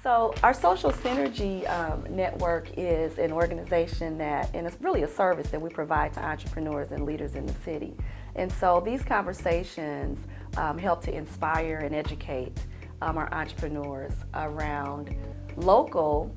So our Social Synergy Network is an organization that, and it's really a service that we provide to entrepreneurs and leaders in the city. And so these conversations help to inspire and educate our entrepreneurs around local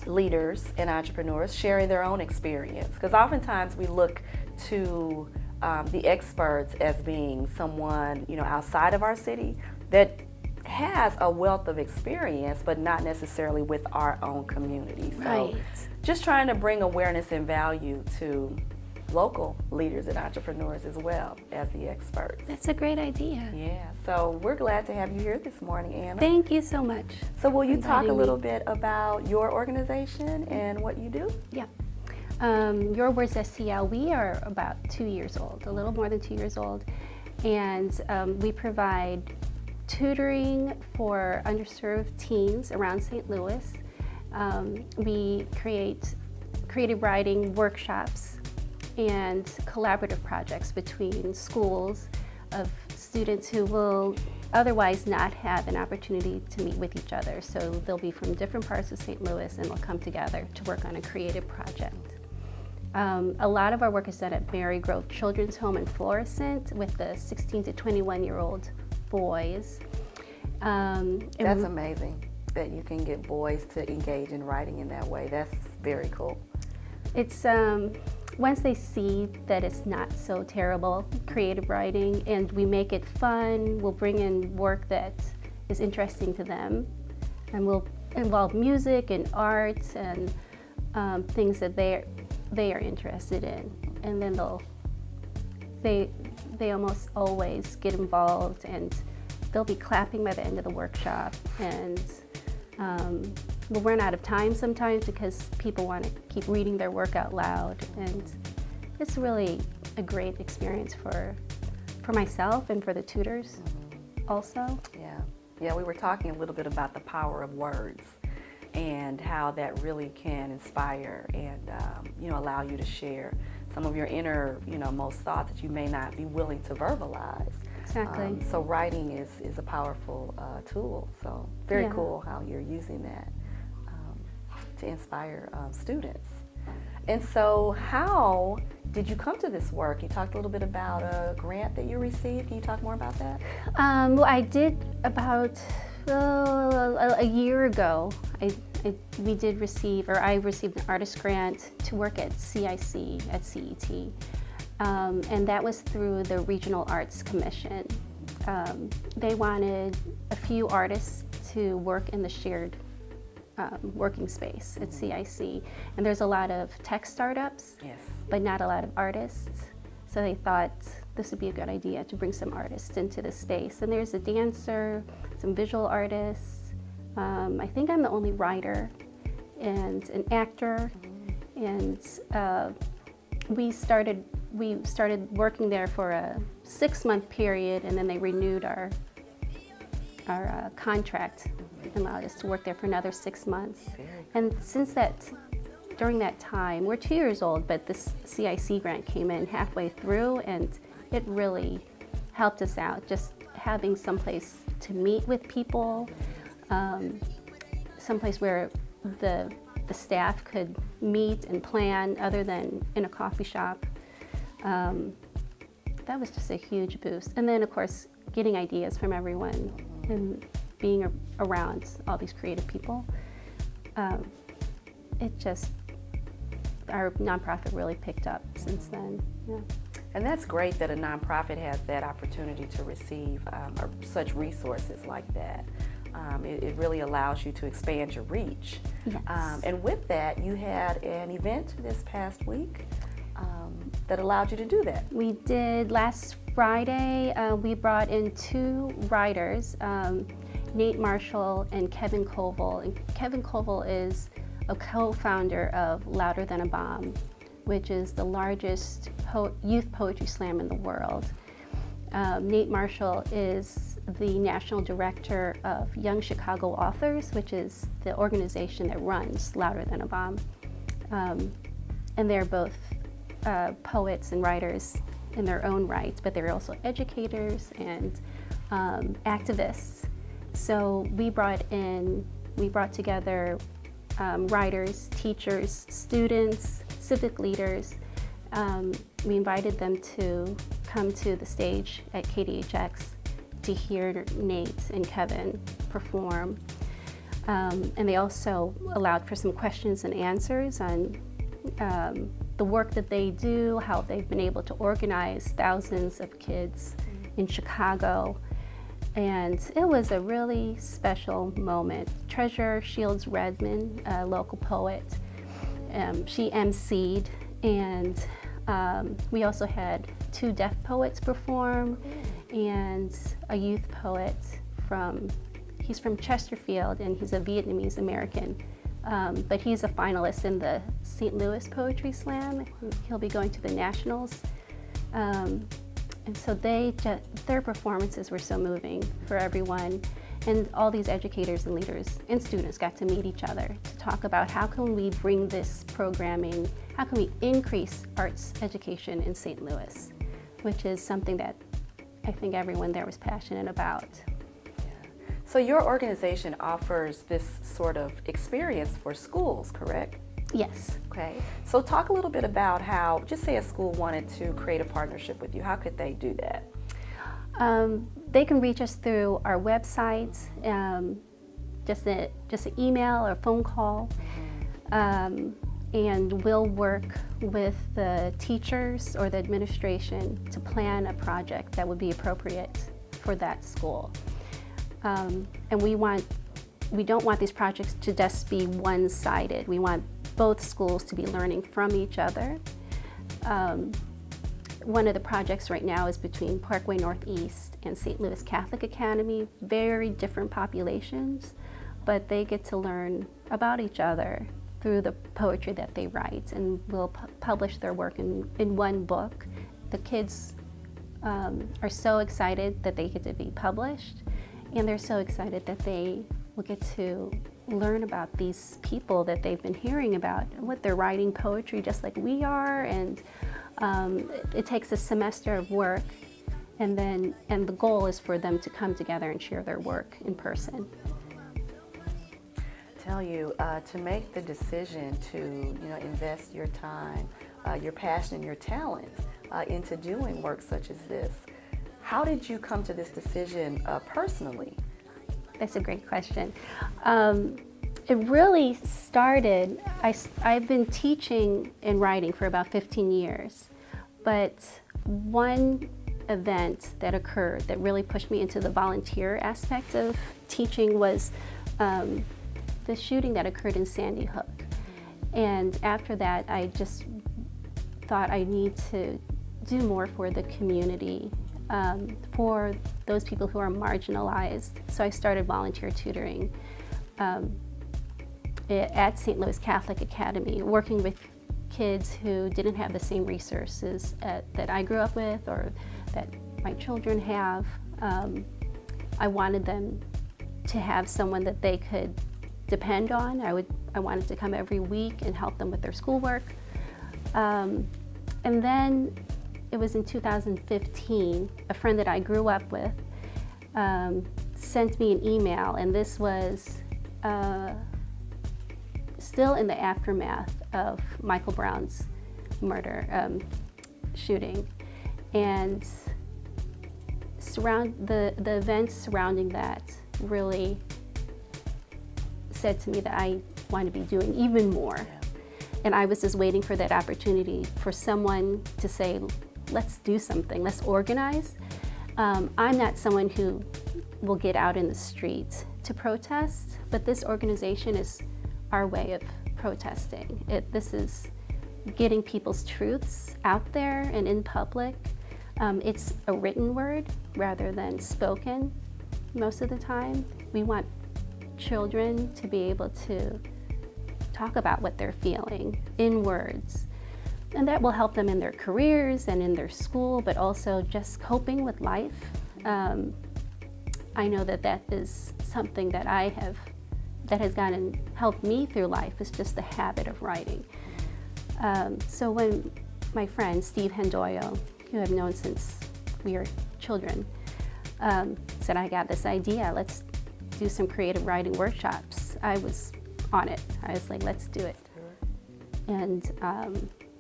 leaders and entrepreneurs sharing their own experience. Because oftentimes we look to the experts as being someone, outside of our city that has a wealth of experience, but not necessarily with our own community. So Right. just trying to bring awareness and value to local leaders and entrepreneurs as well as the experts. That's a great idea. Yeah, so we're glad to have you here this morning, Anna. Thank you so much. So will you for talk a inviting little me. bit about your organization and what you do? Yeah. Your Words STL, we are about 2 years old, a little more than 2 years old, and we provide tutoring for underserved teens around St. Louis. We create creative writing workshops and collaborative projects between schools of students who will otherwise not have an opportunity to meet with each other. So they'll be from different parts of St. Louis and they'll come together to work on a creative project. A lot of our work is done at Mary Grove Children's Home in Florissant with the 16 to 21-year-old boys. That's amazing that you can get boys to engage in writing in that way. That's very cool. It's once they see that it's not so terrible, creative writing, and we make it fun, we'll bring in work that is interesting to them, and we'll involve music and art and things that they are interested in, and then they almost always get involved, and they'll be clapping by the end of the workshop, and we'll run out of time sometimes because people want to keep reading their work out loud, and it's really a great experience for myself and for the tutors also. Yeah, we were talking a little bit about the power of words and how that really can inspire and allow you to share some of your inner most thoughts that you may not be willing to verbalize. Exactly. So writing is a powerful tool. So very cool how you're using that to inspire students. And so how did you come to this work? You talked a little bit about a grant that you received. Can you talk more about that? Well, I did about a year ago. I received an artist grant to work at CIC at CET. And that was through the Regional Arts Commission. They wanted a few artists to work in the shared working space at CIC. And there's a lot of tech startups, but not a lot of artists. So they thought this would be a good idea to bring some artists into the space. And there's a dancer, some visual artists. I think I'm the only writer and an actor. And we started working there for a 6-month period, and then they renewed our contract and allowed us to work there for another 6 months. And during that time, we're 2 years old, but this CIC grant came in halfway through, and it really helped us out, just having someplace to meet with people, someplace where the staff could meet and plan other than in a coffee shop. That was just a huge boost. And then, of course, getting ideas from everyone and being around all these creative people. Our nonprofit really picked up since then. Yeah. And that's great that a nonprofit has that opportunity to receive such resources like that. It really allows you to expand your reach. Yes. And with that, you had an event this past week that allowed you to do that. We did last Friday. We brought in 2 writers, Nate Marshall and Kevin Koval. And Kevin Koval is a co-founder of Louder Than a Bomb, which is the largest youth poetry slam in the world. Nate Marshall is the national director of Young Chicago Authors, which is the organization that runs Louder Than a Bomb. And they're both poets and writers in their own right, but they're also educators and activists. So we brought in We brought together writers, teachers, students, civic leaders. We invited them to come to the stage at KDHX to hear Nate and Kevin perform. And they also allowed for some questions and answers on the work that they do, how they've been able to organize thousands of kids in Chicago. And it was a really special moment. Treasurer Shields Redmond, a local poet, she emceed, and we also had 2 deaf poets perform and a youth poet he's from Chesterfield, and he's a Vietnamese American, but he's a finalist in the St. Louis Poetry Slam. He'll be going to the Nationals. And so their performances were so moving for everyone. And all these educators and leaders and students got to meet each other to talk about how can we bring this programming, how can we increase arts education in St. Louis, which is something that I think everyone there was passionate about. So your organization offers this sort of experience for schools, correct? Yes. Okay. So talk a little bit about how, just say a school wanted to create a partnership with you, how could they do that? They can reach us through our website, just an email or phone call, and we'll work with the teachers or the administration to plan a project that would be appropriate for that school. And we don't want these projects to just be one-sided. We want both schools to be learning from each other. One of the projects right now is between Parkway Northeast and St. Louis Catholic Academy, very different populations, but they get to learn about each other through the poetry that they write, and we'll publish their work in one book. The kids are so excited that they get to be published, and they're so excited that they will get to learn about these people that they've been hearing about, and what they're writing poetry just like we are, and it takes a semester of work, and the goal is for them to come together and share their work in person. Tell you to make the decision to invest your time, your passion, and your talent into doing work such as this. How did you come to this decision personally? That's a great question. It really started, I've been teaching and writing for about 15 years, but one event that occurred that really pushed me into the volunteer aspect of teaching was the shooting that occurred in Sandy Hook. And after that, I just thought I need to do more for the community, for those people who are marginalized. So I started volunteer tutoring at St. Louis Catholic Academy, working with kids who didn't have the same resources that I grew up with or that my children have. I wanted them to have someone that they could depend on. I wanted to come every week and help them with their schoolwork. And then it was in 2015, a friend that I grew up with sent me an email, and this was still in the aftermath of Michael Brown's murder, shooting. And the events surrounding that really said to me that I want to be doing even more. And I was just waiting for that opportunity for someone to say, let's do something, let's organize. I'm not someone who will get out in the streets to protest, but this organization is our way of protesting. This is getting people's truths out there and in public. It's a written word rather than spoken most of the time. We want children to be able to talk about what they're feeling in words. And that will help them in their careers and in their school, but also just coping with life. I know that is something that that has helped me through life, is just the habit of writing. So when my friend Steve Hendoyo, who I've known since we were children, said, I got this idea, let's do some creative writing workshops. I was on it. I was like, let's do it. And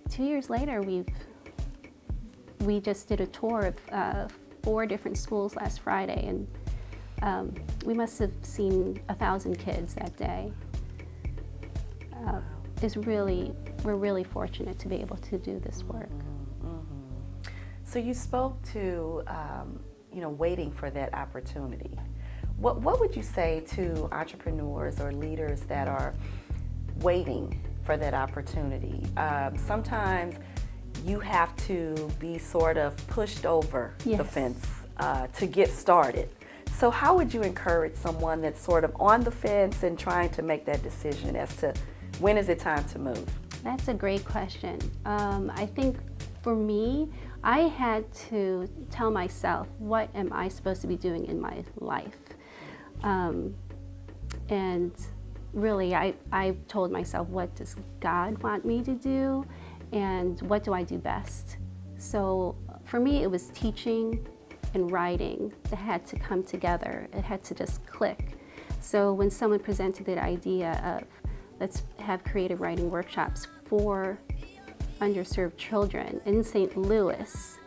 2 years later, we just did a tour of 4 different schools last Friday, and we must have seen 1,000 kids that day. We're really fortunate to be able to do this work. So you spoke to, waiting for that opportunity. What would you say to entrepreneurs or leaders that are waiting for that opportunity? Sometimes you have to be sort of pushed over the fence to get started. So how would you encourage someone that's sort of on the fence and trying to make that decision as to when is it time to move? That's a great question. I think for me, I had to tell myself, what am I supposed to be doing in my life? And really, I told myself, what does God want me to do? And what do I do best? So for me, it was teaching and writing that had to come together. It had to just click. So when someone presented the idea of, let's have creative writing workshops for underserved children in St. Louis,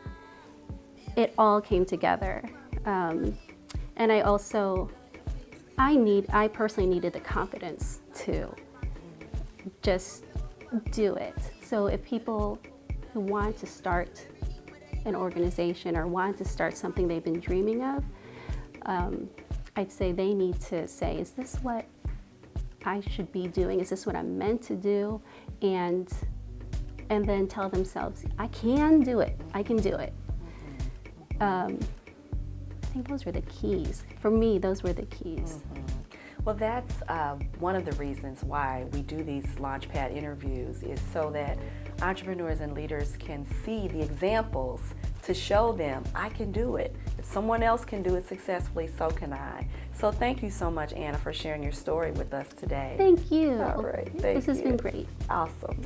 it all came together. And I personally needed the confidence to just do it. So if people who want to start an organization or want to start something they've been dreaming of, I'd say they need to say, is this what I should be doing? Is this what I'm meant to do? And then tell themselves, I can do it. I can do it. I think those were the keys. For me, those were the keys. Well, that's one of the reasons why we do these Launchpad interviews, is so that entrepreneurs and leaders can see the examples to show them, I can do it. If someone else can do it successfully, so can I. So thank you so much, Anna, for sharing your story with us today. Thank you. All right, thank you. This has been great. Awesome.